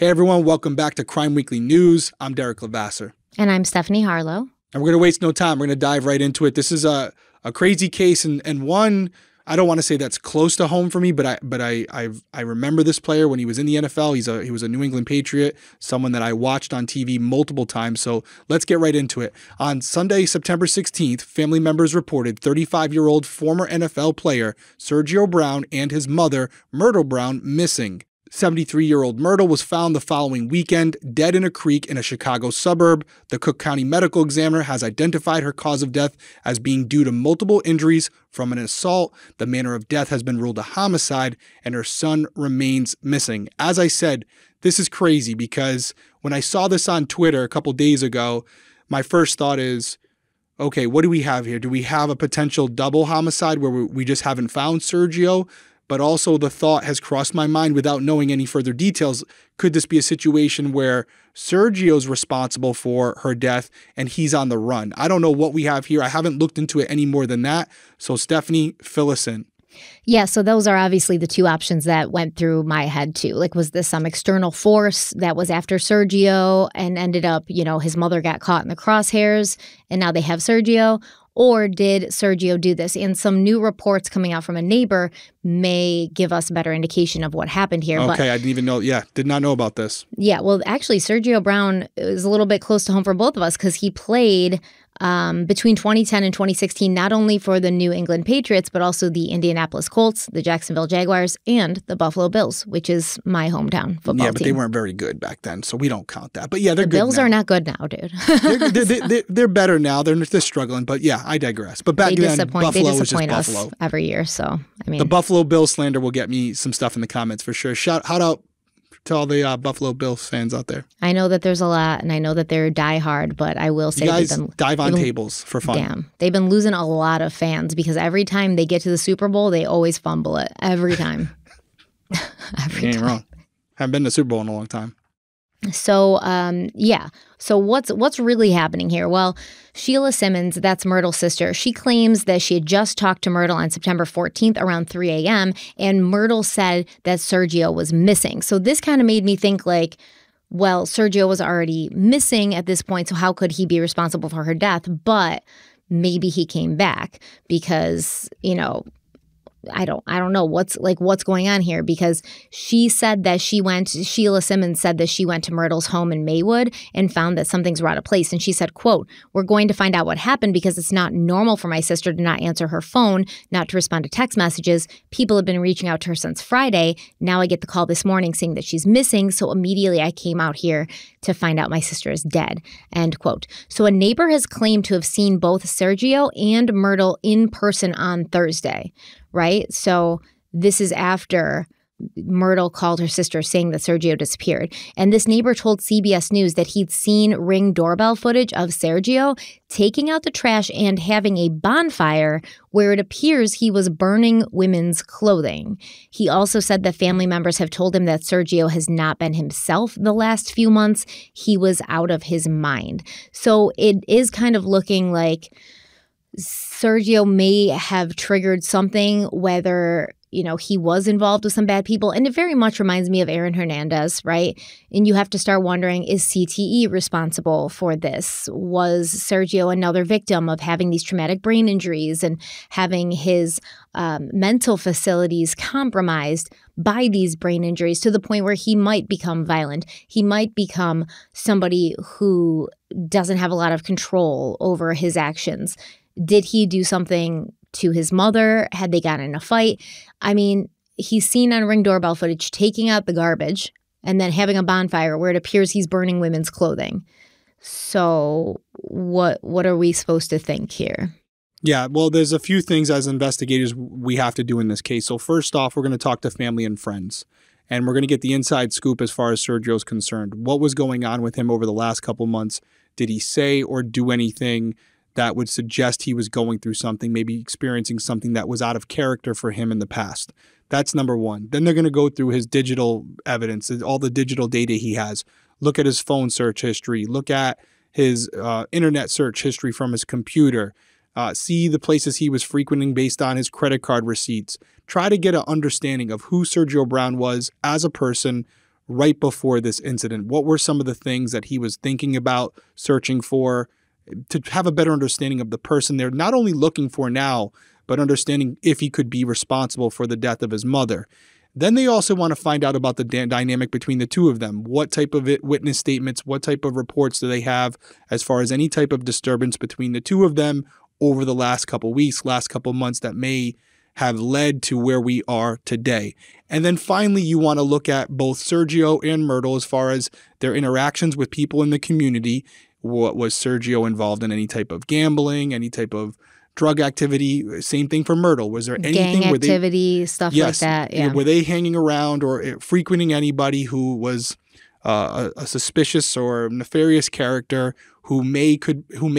Hey everyone, welcome back to Crime Weekly News. I'm Derek Lavasser. And I'm Stephanie Harlow. And we're going to waste no time. We're going to dive right into it. This is a crazy case and one, I don't want to say that's close to home for me, but I remember this player when he was in the NFL. He was a New England Patriot, someone that I watched on TV multiple times. So let's get right into it. On Sunday, September 16th, family members reported 35-year-old former NFL player Sergio Brown and his mother, Myrtle Brown, missing. 73-year-old Myrtle was found the following weekend, dead in a creek in a Chicago suburb. The Cook County medical examiner has identified her cause of death as being due to multiple injuries from an assault. The manner of death has been ruled a homicide, and her son remains missing. As I said, this is crazy because when I saw this on Twitter a couple days ago, my first thought is, okay, what do we have here? Do we have a potential double homicide where we just haven't found Sergio? But also the thought has crossed my mind without knowing any further details. Could this be a situation where Sergio's responsible for her death and he's on the run? I don't know what we have here. I haven't looked into it any more than that. So Stephanie, fill us in. Yeah, so those are obviously the two options that went through my head too. Like, was this some external force that was after Sergio and ended up, his mother got caught in the crosshairs and now they have Sergio? Or did Sergio do this? And some new reports coming out from a neighbor may give us a better indication of what happened here. Okay, I didn't even know. Yeah, did not know about this. Yeah, well, actually, Sergio Brown is a little bit close to home for both of us because he played between 2010 and 2016, not only for the New England Patriots, but also the Indianapolis Colts, the Jacksonville Jaguars, and the Buffalo Bills, which is my hometown football team. Yeah, but they weren't very good back then, so we don't count that. But yeah, they're good. The Bills now. Are not good now, dude. they're better now. They're struggling, but yeah, I digress. But back then, Buffalo was just us Buffalo every year. So I mean, the Buffalo Bill slander will get me some stuff in the comments for sure. Shout out to all the Buffalo Bills fans out there. I know that there's a lot, and I know that they're diehard, but I will say, you guys dive on tables for fun. Damn, they've been losing a lot of fans because every time they get to the Super Bowl, they always fumble it. Every time. You ain't wrong. Haven't been to the Super Bowl in a long time. So, yeah. So what's really happening here? Well, Sheila Simmons, that's Myrtle's sister, she claims that she had just talked to Myrtle on September 14th around 3 a.m. and Myrtle said that Sergio was missing. So this kind of made me think like, well, Sergio was already missing at this point, so how could he be responsible for her death? But maybe he came back because, I don't know what's going on here because Sheila Simmons said that she went to Myrtle's home in Maywood and found that something's out of place. And she said, quote, "We're going to find out what happened because it's not normal for my sister to not answer her phone, not to respond to text messages. People have been reaching out to her since Friday. Now I get the call this morning saying that she's missing. So immediately I came out here to find out my sister is dead," end quote. So a neighbor has claimed to have seen both Sergio and Myrtle in person on Thursday. Right? So this is after Myrtle called her sister saying that Sergio disappeared. And this neighbor told CBS News that he'd seen Ring doorbell footage of Sergio taking out the trash and having a bonfire where it appears he was burning women's clothing. He also said that family members have told him that Sergio has not been himself the last few months. He was out of his mind. So it is kind of looking like Sergio may have triggered something, whether, he was involved with some bad people. And it very much reminds me of Aaron Hernandez, right? And you have to start wondering, is CTE responsible for this? Was Sergio another victim of having these traumatic brain injuries and having his mental facilities compromised by these brain injuries to the point where he might become violent? He might become somebody who doesn't have a lot of control over his actions. Did he do something to his mother? Had they gotten in a fight? I mean, he's seen on Ring doorbell footage taking out the garbage and then having a bonfire where it appears he's burning women's clothing. So what are we supposed to think here? Yeah, well, there's a few things as investigators we have to do in this case. So first off, we're going to talk to family and friends. And we're going to get the inside scoop as far as Sergio's concerned. What was going on with him over the last couple months? Did he say or do anything that would suggest he was going through something, maybe experiencing something that was out of character for him in the past? That's number one. Then they're going to go through his digital evidence, all the digital data he has. Look at his phone search history. Look at his internet search history from his computer. See the places he was frequenting based on his credit card receipts. Try to get an understanding of who Sergio Brown was as a person right before this incident? What were some of the things that he was thinking about, searching for, to have a better understanding of the person they're not only looking for now, but understanding if he could be responsible for the death of his mother. Then they also want to find out about the dynamic between the two of them. What type of witness statements, what type of reports do they have as far as any type of disturbance between the two of them over the last couple weeks, last couple months that may have led to where we are today. And then finally, you want to look at both Sergio and Myrtle as far as their interactions with people in the community. What was Sergio involved in any type of gambling, any type of drug activity? Same thing for Myrtle. Was there anything gang activity, stuff like that? Yeah. Were they hanging around or frequenting anybody who was a suspicious or nefarious character who may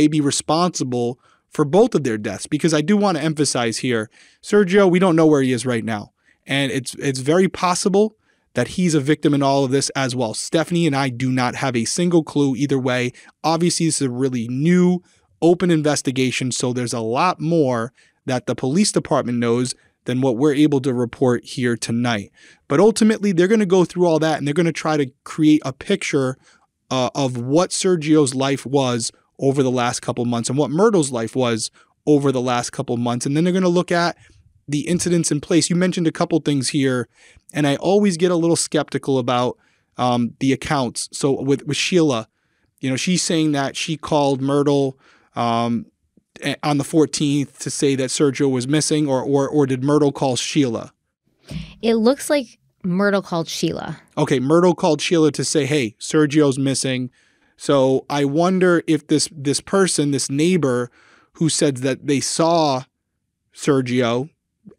be responsible for both of their deaths? Because I do want to emphasize here, Sergio, we don't know where he is right now. And it's very possible that he's a victim in all of this as well. Stephanie and I do not have a single clue either way. Obviously, this is a really new, open investigation, so there's a lot more that the police department knows than what we're able to report here tonight. But ultimately, they're going to go through all that, and they're going to try to create a picture of what Sergio's life was over the last couple months and what Myrtle's life was over the last couple months. And then they're going to look at the incidents in place. You mentioned a couple things here, and I always get a little skeptical about the accounts. So with Sheila, she's saying that she called Myrtle on the 14th to say that Sergio was missing, or did Myrtle call Sheila? It looks like Myrtle called Sheila. Okay, Myrtle called Sheila to say, hey, Sergio's missing. So I wonder if this person, this neighbor who said that they saw Sergio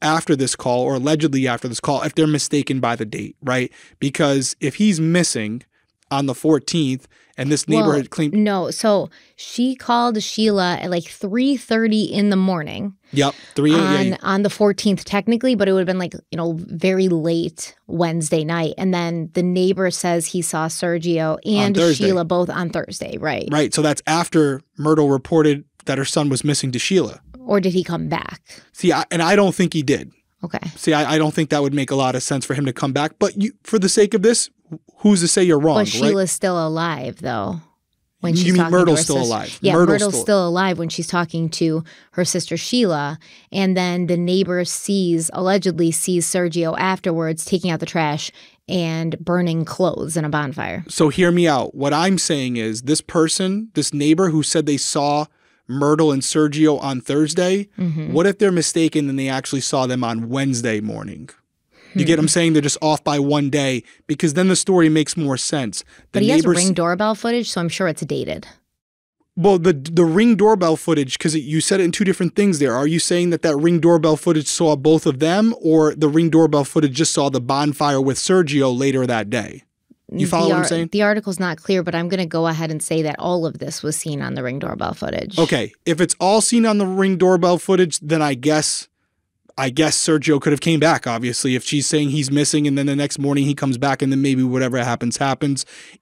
after this call, or allegedly after this call, if they're mistaken by the date, right? Because if he's missing on the 14th and this neighbor had claimed... No, so she called Sheila at like 3:30 in the morning. Yep, 3 a.m. On the 14th technically, but it would have been like, very late Wednesday night. And then the neighbor says he saw Sergio and Sheila both on Thursday, right? Right, so that's after Myrtle reported that her son was missing to Sheila. Or did he come back? See, I don't think he did. Okay. See, I don't think that would make a lot of sense for him to come back. But for the sake of this, who's to say you're wrong, But Sheila's still alive, though. When she's you mean talking Myrtle's to still sister. alive? Yeah, Myrtle's still alive when she's talking to her sister Sheila. And then the neighbor allegedly sees Sergio afterwards taking out the trash and burning clothes in a bonfire. So hear me out. What I'm saying is this neighbor who said they saw Myrtle and Sergio on Thursday, what if they're mistaken and they actually saw them on Wednesday morning? You get what I'm saying? They're just off by one day, because then the story makes more sense. But he has Ring doorbell footage, so I'm sure it's dated. Well, the Ring doorbell footage, because you said it in two different things there. Are you saying that Ring doorbell footage saw both of them, or the Ring doorbell footage just saw the bonfire with Sergio later that day? You follow what I'm saying? The article's not clear, but I'm going to go ahead and say that all of this was seen on the Ring doorbell footage. Okay. If it's all seen on the Ring doorbell footage, then I guess Sergio could have came back, obviously, if she's saying he's missing and then the next morning he comes back and then maybe whatever happens.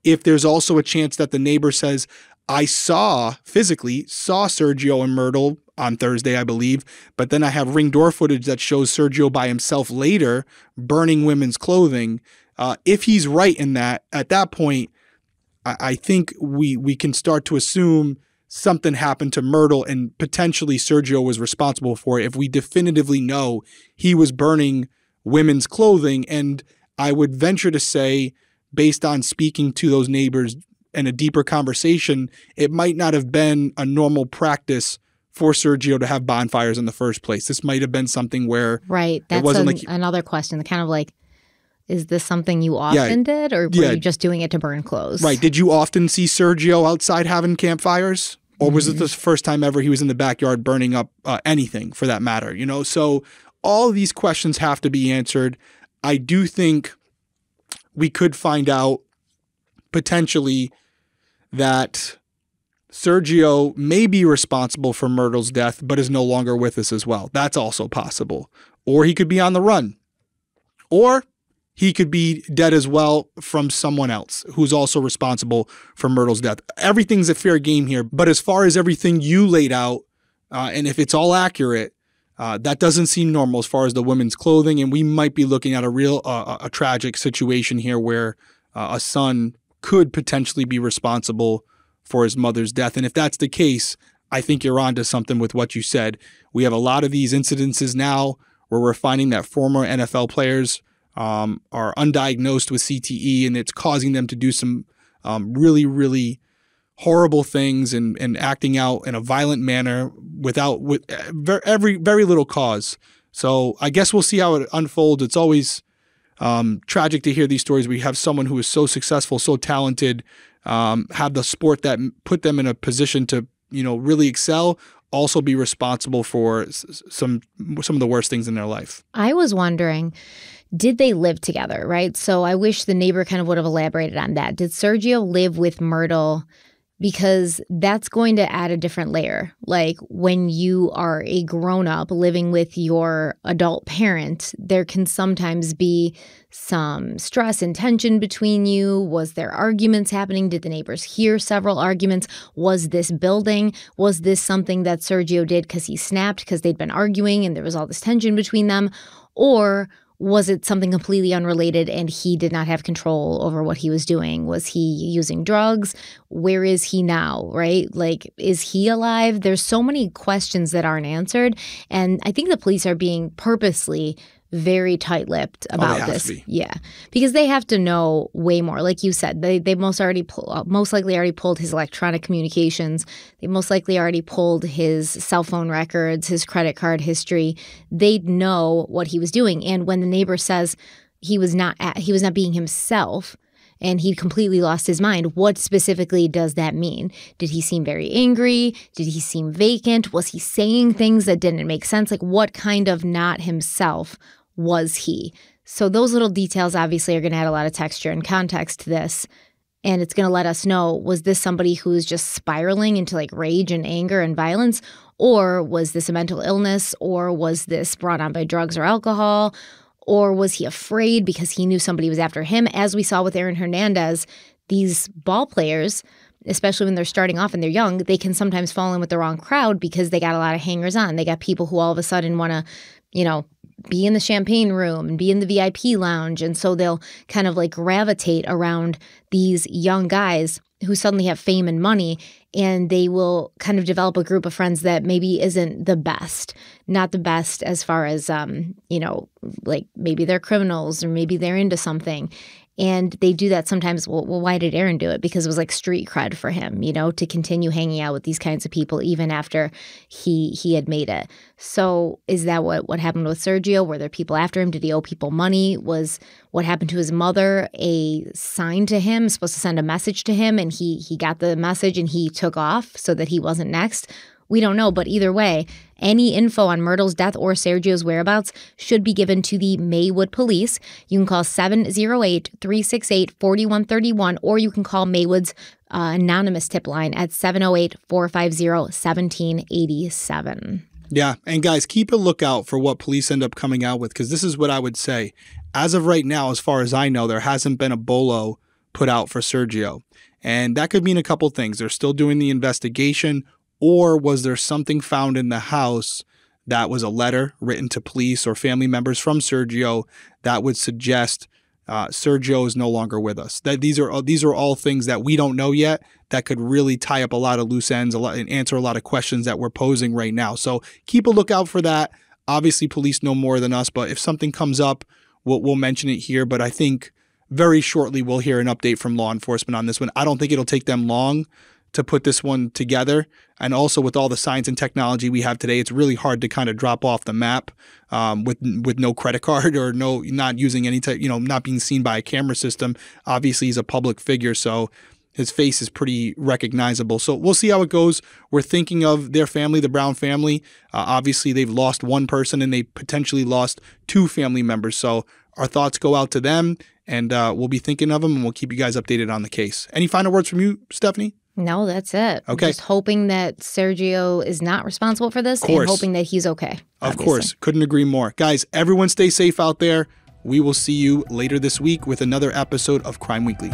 If there's also a chance that the neighbor says, I physically saw Sergio and Myrtle on Thursday, I believe, but then I have Ring door footage that shows Sergio by himself later burning women's clothing. If he's right in that, at that point, I think we can start to assume something happened to Myrtle and potentially Sergio was responsible for it if we definitively know he was burning women's clothing. And I would venture to say, based on speaking to those neighbors and a deeper conversation, it might not have been a normal practice for Sergio to have bonfires in the first place. This might have been something where... Right. That's another question. Kind of like, is this something you often did, or were you just doing it to burn clothes? Right. Did you often see Sergio outside having campfires? Or was it the first time ever he was in the backyard burning up anything for that matter? So all of these questions have to be answered. I do think we could find out potentially that Sergio may be responsible for Myrtle's death, but is no longer with us as well. That's also possible. Or he could be on the run. Or he could be dead as well from someone else who's also responsible for Myrtle's death. Everything's a fair game here. But as far as everything you laid out, and if it's all accurate, that doesn't seem normal as far as the women's clothing. And we might be looking at a tragic situation here where a son could potentially be responsible for his mother's death. And if that's the case, I think you're onto something with what you said. We have a lot of these incidences now where we're finding that former NFL players are undiagnosed with CTE, and it's causing them to do some really, really horrible things and acting out in a violent manner with very little cause. So I guess we'll see how it unfolds. It's always tragic to hear these stories. We have someone who is so successful, so talented, have the sport that put them in a position to, really excel, also be responsible for some of the worst things in their life. I was wondering, did they live together, right? So I wish the neighbor kind of would have elaborated on that. Did Sergio live with Myrtle? Because that's going to add a different layer. Like when you are a grown-up living with your adult parent, there can sometimes be some stress and tension between you. Was there arguments happening? Did the neighbors hear several arguments? Was this building? Was this something that Sergio did because he snapped because they'd been arguing and there was all this tension between them? Or was it something completely unrelated and he did not have control over what he was doing? Was he using drugs? Where is he now, right? Like, is he alive? There's so many questions that aren't answered. And I think the police are being purposely very tight-lipped about this. Yeah, because they have to know way more. Like you said, they most likely already pulled his electronic communications. They most likely already pulled his cell phone records, his credit card history. They know what he was doing. And when the neighbor says he was not being himself and he completely lost his mind, what specifically does that mean? Did he seem very angry? Did he seem vacant? Was he saying things that didn't make sense? Like, what kind of not himself was he? So those little details obviously are going to add a lot of texture and context to this. And it's going to let us know, was this somebody who is just spiraling into like rage and anger and violence? Or was this a mental illness? Or was this brought on by drugs or alcohol? Or was he afraid because he knew somebody was after him? As we saw with Aaron Hernandez, these ball players, especially when they're starting off and they're young, they can sometimes fall in with the wrong crowd because they got a lot of hangers on. They got people who all of a sudden want to, be in the champagne room and be in the VIP lounge. And so they'll kind of like gravitate around these young guys who suddenly have fame and money, and they will kind of develop a group of friends that maybe isn't the best, not the best as far as, like maybe they're criminals or maybe they're into something. And they do that sometimes. Well, why did Aaron do it? Because it was like street cred for him, to continue hanging out with these kinds of people even after he had made it. So is that what happened with Sergio? Were there people after him? Did he owe people money? Was what happened to his mother a sign to him, supposed to send a message to him, and he got the message and he took off so that he wasn't next? We don't know, but either way, any info on Myrtle's death or Sergio's whereabouts should be given to the Maywood Police. You can call 708-368-4131, or you can call Maywood's anonymous tip line at 708-450-1787. Yeah, and guys, keep a lookout for what police end up coming out with, because this is what I would say. As of right now, as far as I know, there hasn't been a bolo put out for Sergio. And that could mean a couple things. They're still doing the investigation. Or was there something found in the house that was a letter written to police or family members from Sergio that would suggest Sergio is no longer with us? That these are all things that we don't know yet that could really tie up a lot of loose ends, and answer a lot of questions that we're posing right now. So keep a lookout for that. Obviously, police know more than us, but if something comes up, we'll mention it here. But I think very shortly we'll hear an update from law enforcement on this one. I don't think it'll take them long to put this one together. And also with all the science and technology we have today, it's really hard to kind of drop off the map with no credit card or not using any type, not being seen by a camera system. Obviously, he's a public figure, so his face is pretty recognizable. So we'll see how it goes. We're thinking of their family, the Brown family. Obviously, they've lost one person and they potentially lost two family members. So our thoughts go out to them, and we'll be thinking of them, and we'll keep you guys updated on the case. Any final words from you, Stephanie? No, that's it. Okay. Just hoping that Sergio is not responsible for this and hoping that he's okay. Of course. Couldn't agree more. Guys, everyone stay safe out there. We will see you later this week with another episode of Crime Weekly.